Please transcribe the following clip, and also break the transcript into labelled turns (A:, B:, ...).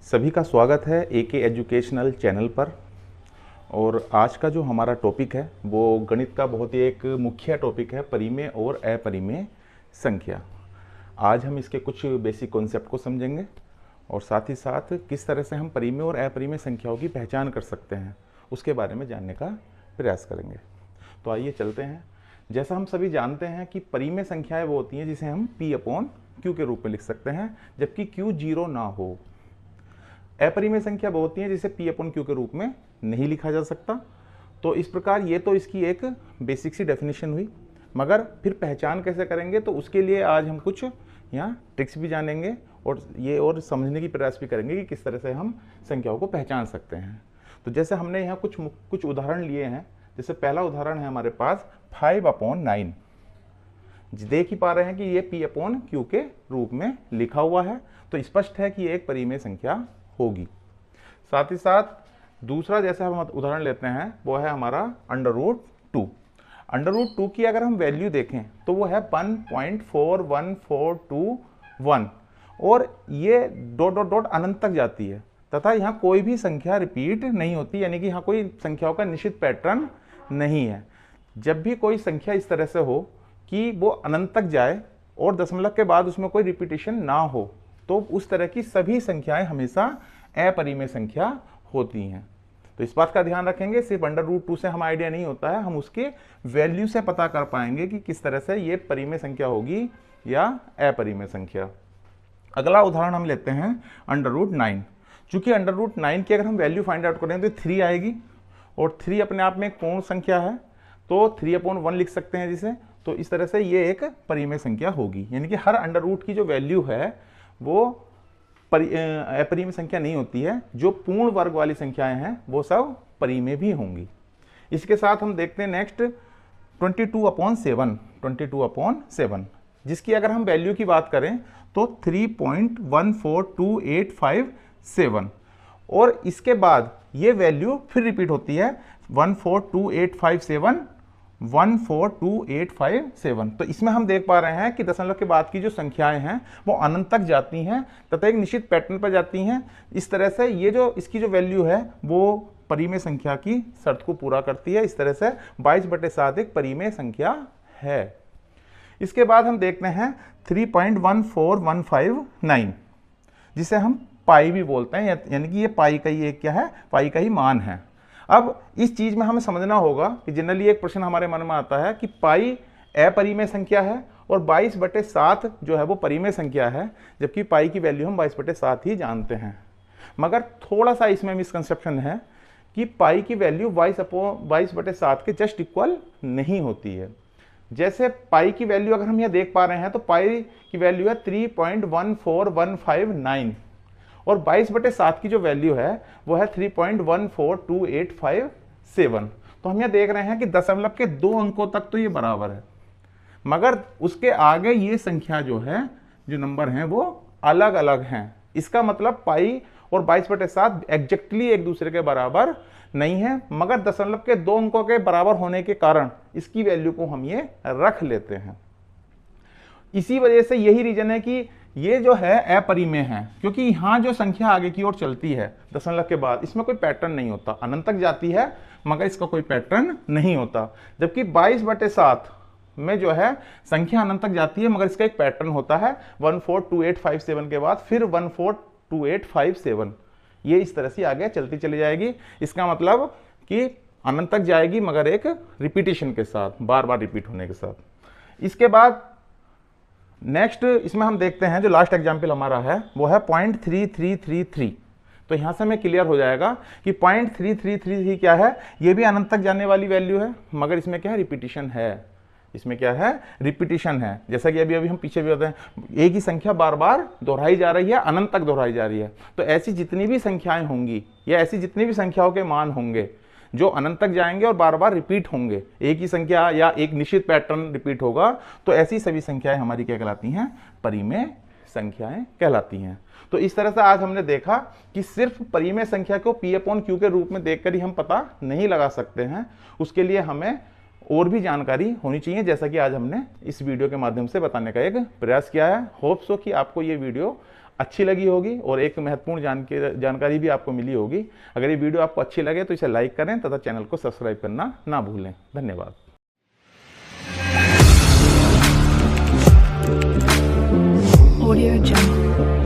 A: सभी का स्वागत है एके एजुकेशनल चैनल पर। और आज का जो हमारा टॉपिक है वो गणित का बहुत ही एक मुख्य टॉपिक है, परिमेय और अपरिमेय संख्या। आज हम इसके कुछ बेसिक कॉन्सेप्ट को समझेंगे और साथ ही साथ किस तरह से हम परिमेय और अपरिमेय संख्याओं की पहचान कर सकते हैं उसके बारे में जानने का प्रयास करेंगे। तो आइए चलते हैं। जैसा हम सभी जानते हैं कि परिमेय संख्याएं वो होती हैं जिसे हम P/Q के रूप में लिख सकते हैं जबकि Q 0 ना हो। अपरिमेय संख्या वो होती हैं जिसे P/Q के रूप में नहीं लिखा जा सकता। तो इस प्रकार ये तो इसकी एक बेसिक सी डेफिनेशन हुई, मगर फिर पहचान कैसे करेंगे तो उसके लिए आज हम कुछ यहाँ ट्रिक्स भी जानेंगे और ये और समझने की प्रयास भी करेंगे कि किस तरह से हम संख्याओं को पहचान सकते हैं। तो जैसे हमने यहाँ कुछ उदाहरण लिए हैं। जैसे पहला उदाहरण है हमारे पास 5/9। देख ही पा रहे हैं कि ये P/Q के रूप में लिखा हुआ है, तो स्पष्ट है कि ये एक परिमेय संख्या होगी। साथ ही साथ दूसरा जैसे हम उदाहरण लेते हैं वो है हमारा √2। √2 की अगर हम वैल्यू देखें तो वो है 1.41421 और ये डॉट डॉट डॉट अनंत तक जाती है तथा यहाँ कोई भी संख्या रिपीट नहीं होती, यानी कि यहाँ कोई संख्याओं का निश्चित पैटर्न नहीं है। जब भी कोई संख्या इस तरह से हो कि वो अनंत तक जाए और दशमलव के बाद उसमें कोई रिपीटेशन ना हो तो उस तरह की सभी संख्याएं हमेशा अपरिमेय संख्या होती हैं। तो इस बात का ध्यान रखेंगे, सिर्फ √2 से हम आइडिया नहीं होता है, हम उसके वैल्यू से पता कर पाएंगे कि किस तरह से ये परिमेय संख्या होगी या अपरिमेय संख्या। अगला उदाहरण हम लेते हैं √9। चूंकि √9 की अगर हम वैल्यू फाइंड आउट करें तो 3 आएगी और 3 अपने आप में एक पूर्ण संख्या है, तो 3/1 लिख सकते हैं जिसे। तो इस तरह से ये एक परिमेय संख्या होगी, यानी कि हर √रूट की जो वैल्यू है वो अपरिमेय संख्या नहीं होती है। जो पूर्ण वर्ग वाली संख्याएं हैं वो सब परिमेय भी होंगी। इसके साथ हम देखते हैं नेक्स्ट 22/7 जिसकी अगर हम वैल्यू की बात करें तो 3.142857 और इसके बाद ये वैल्यू फिर रिपीट होती है 142,857 तो इसमें हम देख पा रहे हैं कि दशमलव के बाद की जो संख्याएं हैं वो अनंत तक जाती हैं तथा एक निश्चित पैटर्न पर जाती हैं। इस तरह से ये जो इसकी जो वैल्यू है वो परिमेय संख्या की शर्त को पूरा करती है। इस तरह से 22/7 एक परिमेय संख्या है। इसके बाद हम देखते हैं 3.14159 जिसे हम पाई भी बोलते हैं, यानी कि ये पाई का ही एक क्या है, पाई का ही मान है। अब इस चीज में हमें समझना होगा कि जनरली एक प्रश्न हमारे मन में आता है कि पाई अपरिमेय संख्या है और 22/7 जो है वो परिमेय संख्या है, जबकि पाई की वैल्यू हम 22/7 ही जानते हैं। मगर थोड़ा सा इसमें मिसकंसेप्शन है कि पाई की वैल्यू 22/7 के जस्ट इक्वल नहीं होती है। जैसे पाई की वैल्यू अगर हम यह देख पा रहे हैं तो पाई की वैल्यू है 3.14159 और 22/7 की जो वैल्यू है वो है 3.142,857। तो हम यह देख रहे हैं कि दशमलव के 2 अंकों तक तो ये बराबर है, मगर उसके आगे ये संख्या जो है, जो नंबर हैं वो अलग अलग हैं। इसका मतलब पाई और 22/7 एग्जैक्टली एक दूसरे के बराबर नहीं है, मगर दशमलव के 2 अंकों के बराबर होने के कारण इसकी वैल्यू को हम ये रख लेते हैं। इसी वजह से यही रीजन है कि ये जो है अपरिमेय है, क्योंकि यहां जो संख्या आगे की ओर चलती है दशमलव के बाद इसमें कोई पैटर्न नहीं होता, अनंत तक जाती है मगर इसका कोई पैटर्न नहीं होता। जबकि 22/7 में जो है संख्या अनंत तक जाती है मगर इसका एक पैटर्न होता है 142,857 के बाद फिर 142,857, ये इस तरह से आगे चलती चली जाएगी। इसका मतलब कि अनंत तक जाएगी मगर एक रिपीटेशन के साथ, बार बार रिपीट होने के साथ। इसके बाद नेक्स्ट इसमें हम देखते हैं जो लास्ट एग्जाम्पल हमारा है वो है 0.3333। तो यहां से हमें क्लियर हो जाएगा कि 0.3333 क्या है, ये भी अनंत तक जाने वाली वैल्यू है मगर इसमें क्या है, रिपीटिशन है। इसमें क्या है, रिपीटिशन है। जैसा कि अभी हम पीछे भी बताएं, एक ही संख्या बार बार दोहराई जा रही है, अनंत तक दोहराई जा रही है। तो ऐसी जितनी भी संख्याएं होंगी या ऐसी जितनी भी संख्याओं के मान होंगे जो अनंत तक जाएंगे और बार बार रिपीट होंगे, एक ही संख्या या एक निश्चित पैटर्न रिपीट होगा, तो ऐसी सभी संख्याएं हमारी क्या कहलाती हैं, परिमेय संख्याएं कहलाती हैं। तो इस तरह से आज हमने देखा कि सिर्फ परिमेय संख्या को P/Q के रूप में देखकर ही हम पता नहीं लगा सकते हैं, उसके लिए हमें और भी जानकारी होनी चाहिए, जैसा कि आज हमने इस वीडियो के माध्यम से बताने का एक प्रयास किया है। होप सो कि आपको ये वीडियो अच्छी लगी होगी और एक महत्वपूर्ण जानकारी भी आपको मिली होगी। अगर ये वीडियो आपको अच्छी लगे तो इसे लाइक करें तथा चैनल को सब्सक्राइब करना ना भूलें। धन्यवाद।
B: Audio Jungle.